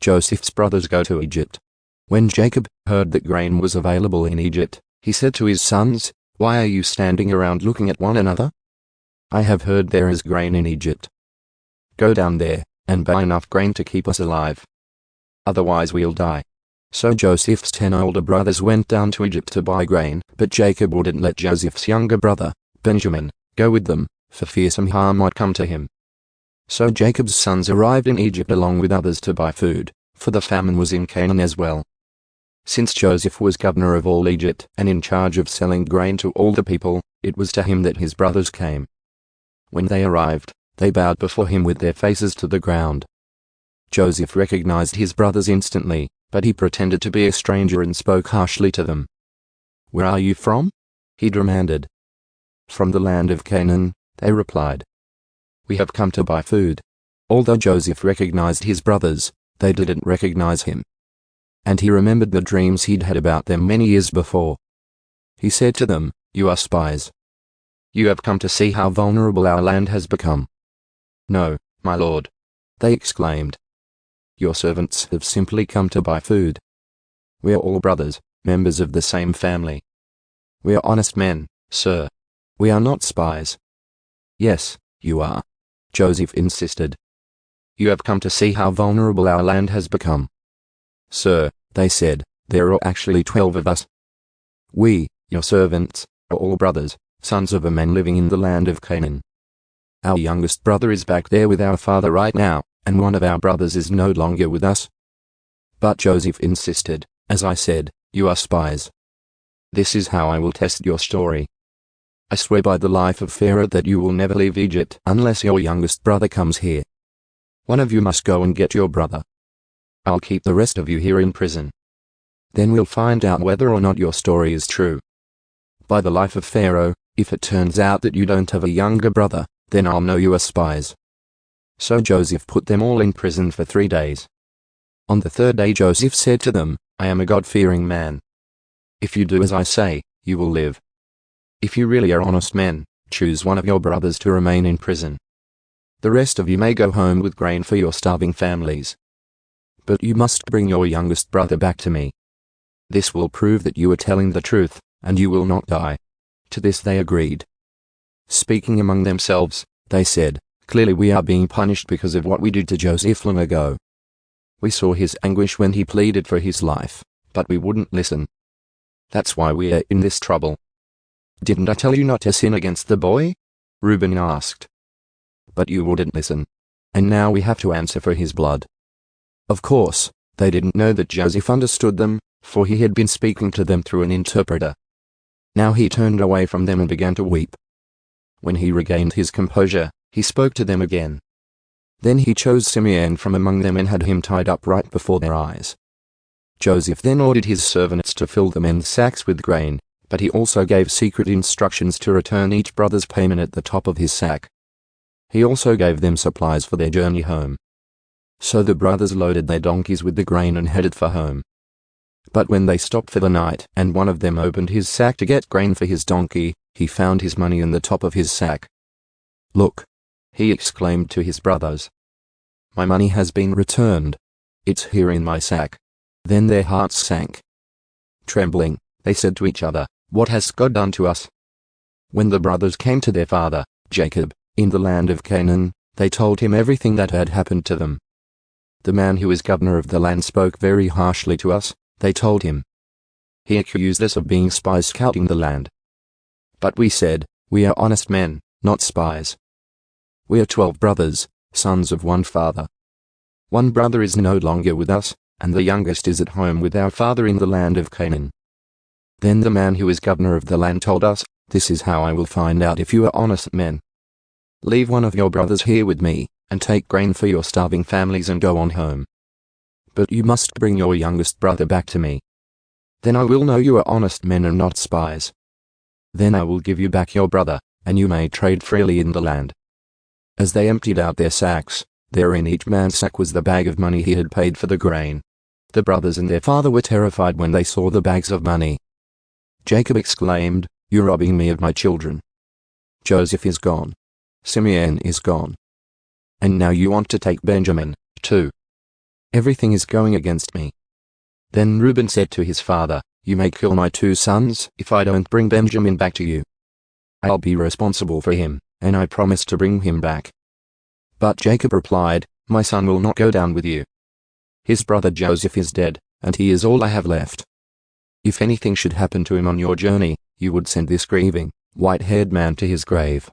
Joseph's brothers go to Egypt. When Jacob heard that grain was available in Egypt, he said to his sons, "Why are you standing around looking at one another? I have heard there is grain in Egypt. Go down there, and buy enough grain to keep us alive. Otherwise we'll die." So Joseph's 10 older brothers went down to Egypt to buy grain, but Jacob wouldn't let Joseph's younger brother, Benjamin, go with them, for fear some harm might come to him. So Jacob's sons arrived in Egypt along with others to buy food, for the famine was in Canaan as well. Since Joseph was governor of all Egypt and in charge of selling grain to all the people, it was to him that his brothers came. When they arrived, they bowed before him with their faces to the ground. Joseph recognized his brothers instantly, but he pretended to be a stranger and spoke harshly to them. "Where are you from?" he demanded. "From the land of Canaan," they replied. "We have come to buy food." Although Joseph recognized his brothers, they didn't recognize him. And he remembered the dreams he'd had about them many years before. He said to them, "You are spies. You have come to see how vulnerable our land has become." "No, my lord," they exclaimed. "Your servants have simply come to buy food. We are all brothers, members of the same family. We are honest men, sir. We are not spies." "Yes, you are," Joseph insisted. "You have come to see how vulnerable our land has become." "Sir," they said, "there are actually 12 of us. We, your servants, are all brothers, sons of a man living in the land of Canaan. Our youngest brother is back there with our father right now, and one of our brothers is no longer with us." But Joseph insisted, "As I said, you are spies. This is how I will test your story. I swear by the life of Pharaoh that you will never leave Egypt unless your youngest brother comes here. One of you must go and get your brother. I'll keep the rest of you here in prison. Then we'll find out whether or not your story is true. By the life of Pharaoh, if it turns out that you don't have a younger brother, then I'll know you are spies." So Joseph put them all in prison for 3 days. On the 3rd day Joseph said to them, "I am a God-fearing man. If you do as I say, you will live. If you really are honest men, choose one of your brothers to remain in prison. The rest of you may go home with grain for your starving families. But you must bring your youngest brother back to me. This will prove that you are telling the truth, and you will not die." To this they agreed. Speaking among themselves, they said, "Clearly we are being punished because of what we did to Joseph long ago. We saw his anguish when he pleaded for his life, but we wouldn't listen. That's why we are in this trouble." "Didn't I tell you not to sin against the boy?" Reuben asked. "But you wouldn't listen. And now we have to answer for his blood." Of course, they didn't know that Joseph understood them, for he had been speaking to them through an interpreter. Now he turned away from them and began to weep. When he regained his composure, he spoke to them again. Then he chose Simeon from among them and had him tied up right before their eyes. Joseph then ordered his servants to fill the men's sacks with grain, but he also gave secret instructions to return each brother's payment at the top of his sack. He also gave them supplies for their journey home. So the brothers loaded their donkeys with the grain and headed for home. But when they stopped for the night and one of them opened his sack to get grain for his donkey, he found his money in the top of his sack. "Look," he exclaimed to his brothers. "My money has been returned. It's here in my sack." Then their hearts sank. Trembling, they said to each other, "What has God done to us?" When the brothers came to their father, Jacob, in the land of Canaan, they told him everything that had happened to them. "The man who is governor of the land spoke very harshly to us," they told him. "He accused us of being spies scouting the land. But we said, 'We are honest men, not spies.' We are 12 brothers, sons of one father. One brother is no longer with us, and the youngest is at home with our father in the land of Canaan." Then the man who is governor of the land told us, "This is how I will find out if you are honest men. Leave one of your brothers here with me, and take grain for your starving families and go on home. But you must bring your youngest brother back to me. Then I will know you are honest men and not spies. Then I will give you back your brother, and you may trade freely in the land." As they emptied out their sacks, there in each man's sack was the bag of money he had paid for the grain. The brothers and their father were terrified when they saw the bags of money. Jacob exclaimed, "You're robbing me of my children. Joseph is gone. Simeon is gone. And now you want to take Benjamin, too." Everything is going against me. Then Reuben said to his father, "You may kill my 2 sons if I don't bring Benjamin back to you. I'll be responsible for him, and I promise to bring him back." But Jacob replied, "My son will not go down with you. His brother Joseph is dead, and he is all I have left. If anything should happen to him on your journey, you would send this grieving, white-haired man to his grave.